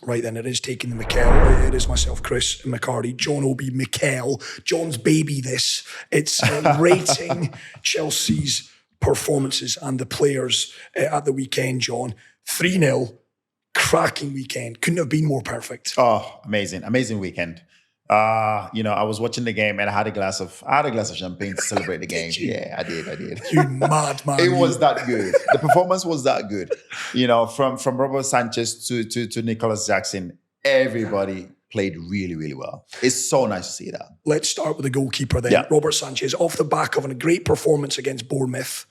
Right then, it is taking the Mikel. It is myself, Chris McCarty, John Obi Mikel, John's baby this. It's rating Chelsea's performances and the players at the weekend, John. 3-0, cracking weekend. Couldn't have been more perfect. Oh, amazing weekend. I was watching the game and I had a glass of champagne to celebrate the game. Yeah, I did. You madman. It was that good. The performance was that good. From Robert Sánchez to Nicolas Jackson, everybody played really, really well. It's so nice to see that. Let's start with the goalkeeper then. Yeah. Robert Sánchez, off the back of a great performance against Bournemouth.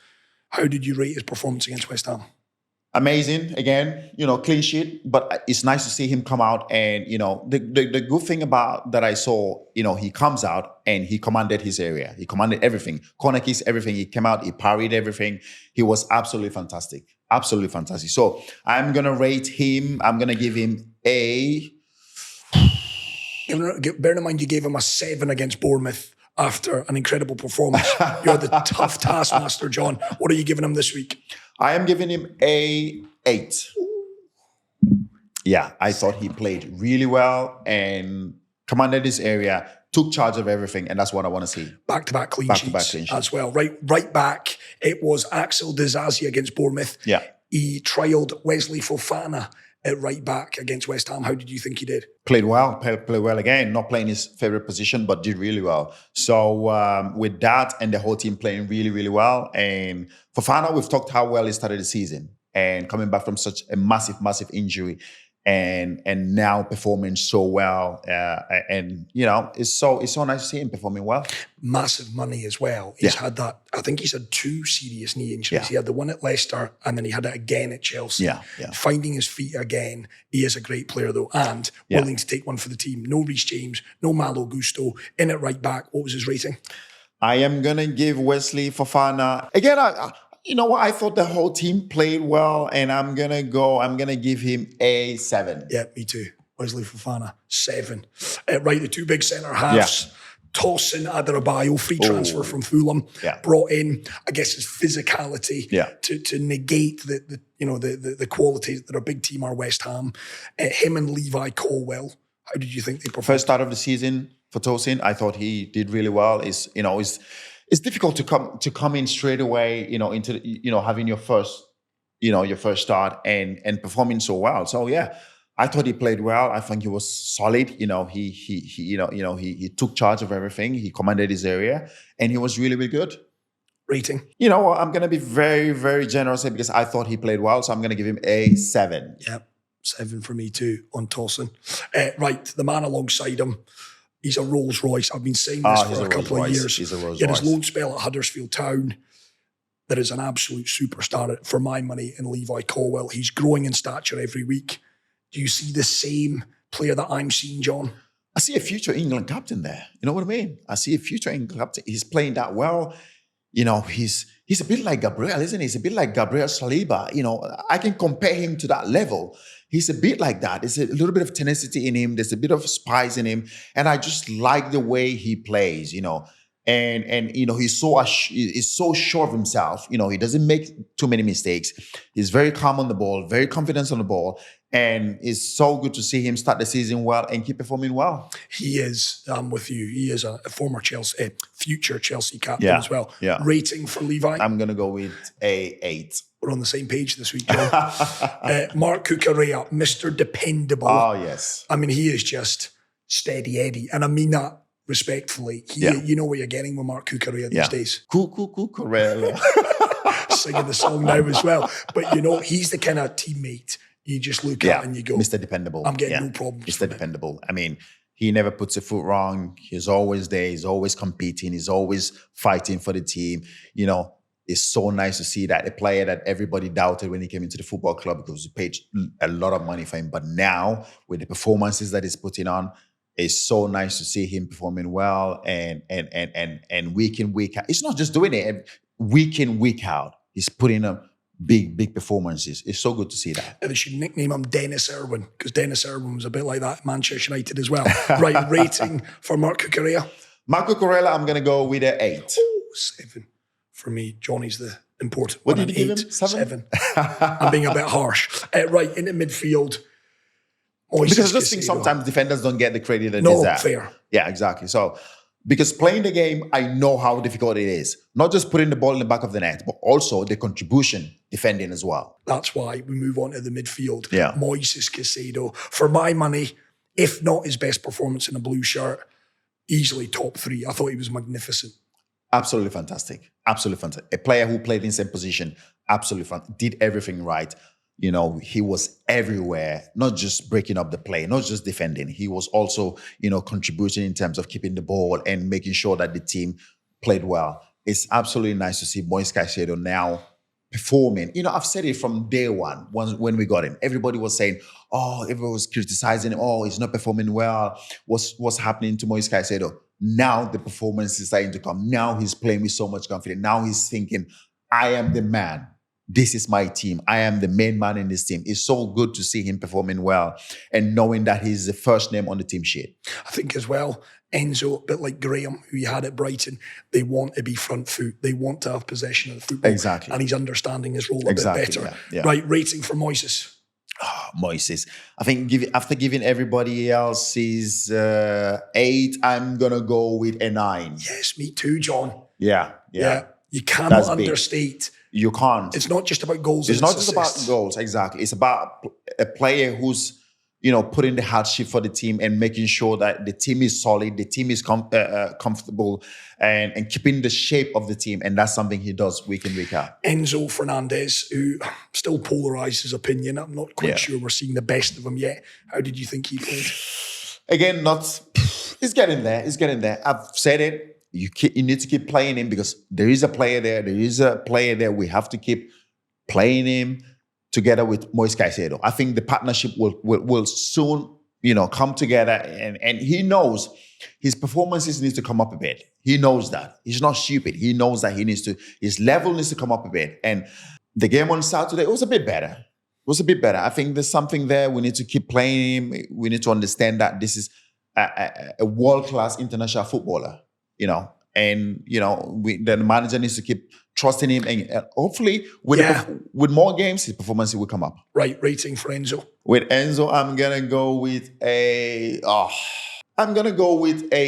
How did you rate his performance against West Ham? Amazing, again, clean sheet, but it's nice to see him come out and, the good thing about that I saw, he comes out and he commanded his area. He commanded everything, corner kicks, everything. He came out, he parried everything. He was absolutely fantastic. Absolutely fantastic. So I'm going to rate him, I'm going to give him a... Bear in mind, you gave him a 7 against Bournemouth after an incredible performance. You're the tough taskmaster, John. What are you giving him this week? I am giving him a 8. Yeah, I thought he played really well and commanded his area, took charge of everything, and that's what I want to see. Back-to-back clean sheets as well. Right back, it was Axel Disasi against Bournemouth. Yeah. He trialled Wesley Fofana at right back against West Ham. How did you think he did? Played well again. Not playing his favorite position, but did really well. So with that and the whole team playing really, really well. And Fofana, we've talked how well he started the season and coming back from such a massive injury and now performing so well. It's so nice to see him performing well. Massive money as well. He's had that. I think he's had 2 serious knee injuries. Yeah. He had the one at Leicester and then he had it again at Chelsea. Yeah. Finding his feet again. He is a great player though and willing to take one for the team. No Reece James, no Malo Gusto. In at right back, what was his rating? I am going to give Wesley Fofana... Again, you know what? I thought the whole team played well, and I'm gonna give him a 7. Yeah, me too. Wesley Fofana, 7. Right, the 2 big centre halves. Yeah. Tosin Adarabioyo, free transfer from Fulham, brought in, I guess, his physicality to negate the qualities that a big team are West Ham. Him and Levi Colwill. How did you think they performed? First start of the season for Tosin, I thought he did really well. It's difficult to come in straight away, into having your first start and performing so well. So yeah, I thought he played well. I think he was solid. He took charge of everything. He commanded his area, and he was really, really good. Rating? I'm going to be very, very generous here because I thought he played well. So I'm going to give him a 7. Yeah, 7 for me too on Tosin. Right, the man alongside him. He's a Rolls Royce. I've been saying this for a couple of years. He's a Rolls Royce. He had his loan spell at Huddersfield Town. There is an absolute superstar for my money in Levi Colwill. He's growing in stature every week. Do you see the same player that I'm seeing, John? I see a future England captain there. You know what I mean? I see a future England captain. He's playing that well. He's a bit like Gabriel, isn't he? He's a bit like Gabriel Saliba. I can compare him to that level. He's a bit like that. There's a little bit of tenacity in him. There's a bit of spice in him. And I just like the way he plays, And he's so sure of himself. He doesn't make too many mistakes. He's very calm on the ball, very confident on the ball. And it's so good to see him start the season well and keep performing well. He is, I'm with you. He is a former future Chelsea captain as well. Yeah. Rating for Levi? I'm going to go with a 8. We're on the same page this week, John. Marc Cucurella, Mr. Dependable. Oh, yes. I mean, he is just steady Eddie. And I mean that respectfully. You know what you're getting with Marc Cucurella these days. Cucurella. Singing the song now as well. But, he's the kind of teammate you just look at and you go, Mr. Dependable. I'm getting no problems. Mr. Dependable. I mean, he never puts a foot wrong. He's always there. He's always competing. He's always fighting for the team. It's so nice to see that a player that everybody doubted when he came into the football club because we paid a lot of money for him. But now, with the performances that he's putting on, it's so nice to see him performing well and week in, week out. It's not just doing it week in, week out. He's putting up big performances. It's so good to see that. They should nickname him Dennis Irwin because Dennis Irwin was a bit like that at Manchester United as well. Right, rating for Marc Cucurella? Marc Cucurella, I'm going to go with an 8. Oh, 7. For me, Johnny's the important one. What did you give him? 7? I'm being a bit harsh. Right, into midfield, Because I just think sometimes defenders don't get the credit they deserve. Fair. Yeah, exactly. So, because playing the game, I know how difficult it is. Not just putting the ball in the back of the net, but also the contribution defending as well. That's why we move on to the midfield. Yeah. Moisés Caicedo, for my money, if not his best performance in a blue shirt, easily top 3. I thought he was magnificent. Absolutely fantastic. Absolutely fantastic. A player who played in the same position, absolutely fantastic. Did everything right. You know, he was everywhere, not just breaking up the play, not just defending. He was also, you know, contributing in terms of keeping the ball and making sure that the team played well. It's absolutely nice to see Moisés Caicedo now performing. You know, I've said it from day one when we got him. Everybody was saying, oh, everyone was criticizing him. Oh, he's not performing well. What's happening to Moisés Caicedo? Now the performance is starting to come. Now he's playing with so much confidence. Now he's thinking, I am the man. This is my team. I am the main man in this team. It's so good to see him performing well and knowing that he's the first name on the team sheet. I think as well, Enzo, a bit like Graham, who you had at Brighton, they want to be front foot. They want to have possession of the football. Exactly. And he's understanding his role a bit better. Yeah. Right, rating for Moisés. Oh, Moisés. I think after giving everybody else his 8, I'm going to go with a 9. Yes, me too, John. Yeah. You cannot understate. You can't. It's not just about goals. It's not just about goals, exactly. It's about a player who's, you know, putting the hardship for the team and making sure that the team is solid, the team is comfortable, and keeping the shape of the team. And that's something he does week in, week out. Enzo Fernández, who still polarised his opinion. I'm not quite sure we're seeing the best of him yet. How did you think he played? Again, he's getting there. He's getting there. I've said it. You need to keep playing him because there is a player there. There is a player there. We have to keep playing him together with Moisés Caicedo. I think the partnership will soon, you know, come together. And he knows his performances need to come up a bit. He knows that. He's not stupid. He knows that his level needs to come up a bit. And the game on Saturday was a bit better. I think there's something there. We need to keep playing him. We need to understand that this is a world-class international footballer. You know, and you know, the manager needs to keep trusting him, and hopefully, with more games, his performance will come up. Right, rating for Enzo. With Enzo, I'm gonna go with a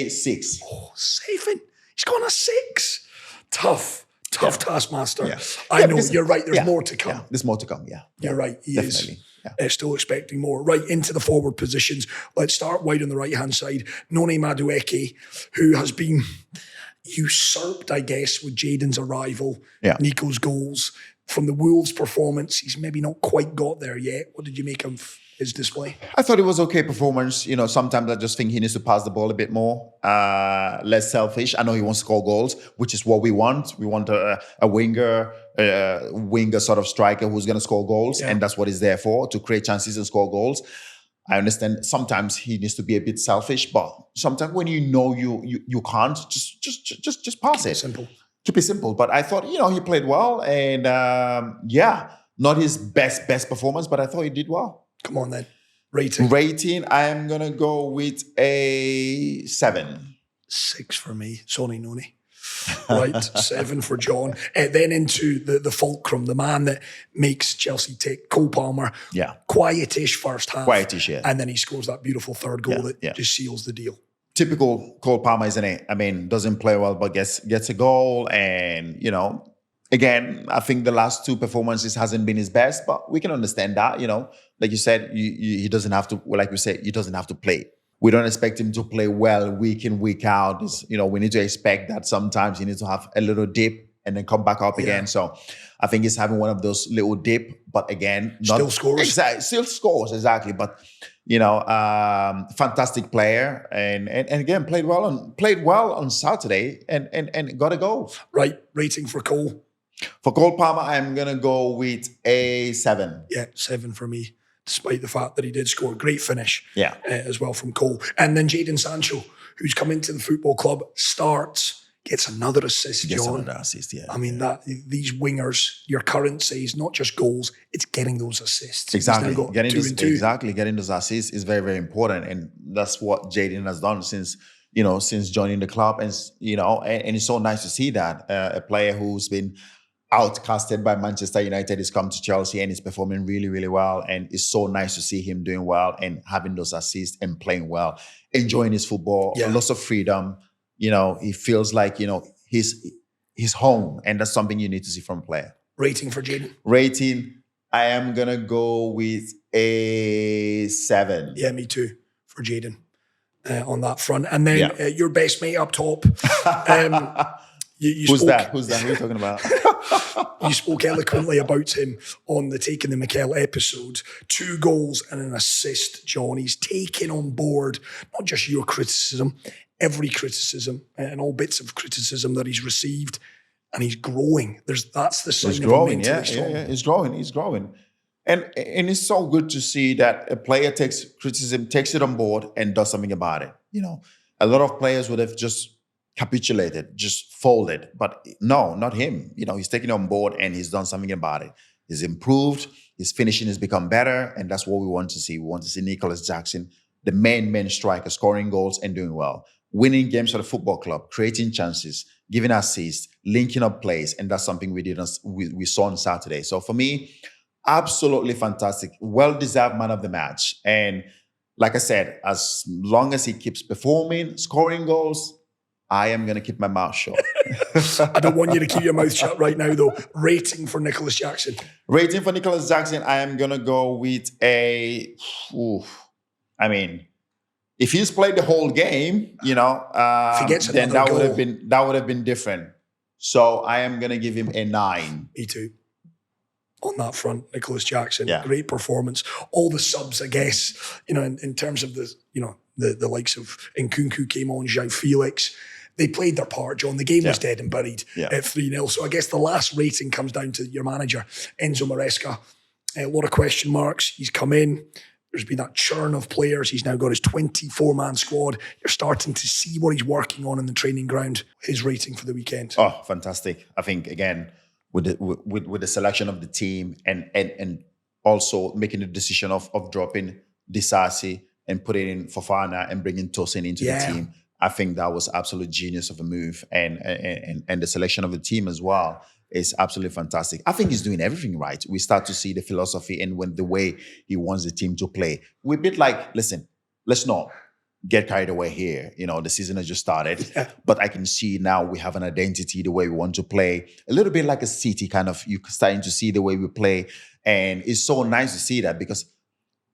6. Oh, 7. He's gone a 6. Tough taskmaster. Yeah. I know you're right. There's more to come. Yeah, there's more to come. Yeah, you're right. He definitely. is. Still expecting more. Right, into the forward positions. Let's start wide on the right-hand side. Noni Madueke, who has been usurped, I guess, with Jadon's arrival, Nico's goals. From the Wolves' performance, he's maybe not quite got there yet. What did you make of his display? I thought it was okay performance. You know, sometimes I just think he needs to pass the ball a bit more, less selfish. I know he wants to score goals, which is what we want. We want a winger sort of striker who's going to score goals, and that's what he's there for, to create chances and score goals. I understand sometimes he needs to be a bit selfish, but sometimes when you know you can't, just pass it. Simple. Keep it simple. But I thought, you know, he played well, and not his best performance, but I thought he did well. Come on then. Rating, I am going to go with a 7. 6 for me. Sorry, Noni. Right, 7 for John. Then into the fulcrum, the man that makes Chelsea take Cole Palmer. Yeah. Quietish first half. Quietish, yeah. And then he scores that beautiful third goal that just seals the deal. Typical Cole Palmer, isn't it? I mean, doesn't play well, but gets a goal. And, you know, again, I think the last 2 performances hasn't been his best, but we can understand that, you know. Like you said, he doesn't have to, like we said, he doesn't have to play. We don't expect him to play well week in, week out. You know, we need to expect that sometimes he needs to have a little dip and then come back up again. So I think he's having one of those little dip, but again, still scores. Exactly, still scores, exactly. But, you know, fantastic player. And again, played well on Saturday and got a goal. Right, rating for Cole. For Cole Palmer, I'm going to go with a 7. Yeah, 7 for me, despite the fact that he did score. Great finish as well from Cole. And then Jadon Sancho, who's come into the football club, starts, gets another assist, John. Another assist, yeah. I mean, these wingers, your currency is not just goals, it's getting those assists. Exactly. Getting those assists is very, very important. And that's what Jadon has done since joining the club. And, you know, and it's so nice to see that a player who's been outcasted by Manchester United. He's come to Chelsea and he's performing really, really well. And it's so nice to see him doing well and having those assists and playing well, enjoying his football, lots of freedom. He feels like, he's home. And that's something you need to see from a player. Rating for Jadon? Rating, I am going to go with a 7. Yeah, me too, for Jadon on that front. And then your best mate up top. Who's that? Who are you talking about? You spoke eloquently about him on the Taking the Mikel episode. 2 goals and an assist, John. He's taken on board not just your criticism, every criticism and all bits of criticism that he's received. And he's growing. That's the sign of a mentally strong. Yeah, he's growing. And it's so good to see that a player takes criticism, takes it on board, and does something about it. A lot of players would have just capitulated, just folded. But no, not him. He's taken it on board and he's done something about it. He's improved. His finishing has become better. And that's what we want to see. We want to see Nicolas Jackson, the main striker, scoring goals and doing well. Winning games for the football club, creating chances, giving assists, linking up plays. And that's something we saw on Saturday. So for me, absolutely fantastic. Well-deserved man of the match. And like I said, as long as he keeps performing, scoring goals, I am going to keep my mouth shut. I don't want you to keep your mouth shut right now, though. Rating for Nicolas Jackson? Rating for Nicolas Jackson, I am going to go with a... if he's played the whole game, then that would have been different. So I am going to give him a 9. Me too. On that front, Nicolas Jackson, great performance. All the subs, I guess, in terms of the likes of Nkunku came on, João Felix. They played their part, John. The game was dead and buried at 3-0. So I guess the last rating comes down to your manager, Enzo Maresca. A lot of question marks. He's come in. There's been that churn of players. He's now got his 24-man squad. You're starting to see what he's working on in the training ground. His rating for the weekend. Oh, fantastic. I think, again, with the selection of the team and also making the decision of dropping Disasi and putting in Fofana and bringing Tosin into the team, I think that was absolute genius of a move. And the selection of the team as well is absolutely fantastic. I think he's doing everything right. We start to see the philosophy and the way he wants the team to play. We're a bit like, listen, let's not get carried away here. The season has just started, but I can see now we have an identity, the way we want to play. A little bit like a City kind of, you're starting to see the way we play. And it's so nice to see that, because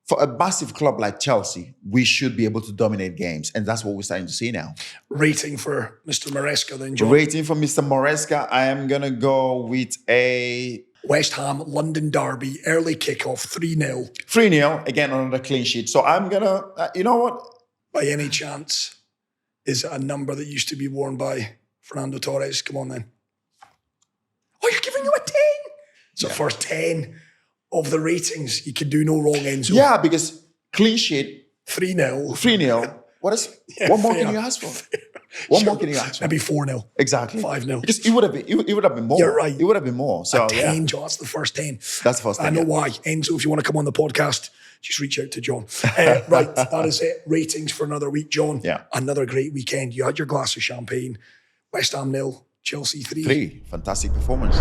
for a massive club like Chelsea, we should be able to dominate games. And that's what we're starting to see now. Rating for Mr. Maresca then, John? Rating for Mr. Maresca, I am going to go with a... West Ham, London derby, early kickoff, 3-0. 3-0, again, another clean sheet. So I'm going to, you know what? By any chance, is it a number that used to be worn by Fernando Torres? Come on then. Oh, you're giving him a 10? So first 10 of the ratings. You could do no wrong, Enzo. Yeah, because clean sheet. 3-0. 3-0. What more can you ask for? What more can you ask for? Maybe 4-0. Exactly. 5-0. Because it would have been more. You're right. It would have been more. So, a 10, John. That's the first 10. That's the first 10. I know why. Enzo, if you want to come on the podcast, just reach out to John. Right, that is it. Ratings for another week, John. Yeah. Another great weekend. You had your glass of champagne. West Ham 0, Chelsea 3. 3. Fantastic performance.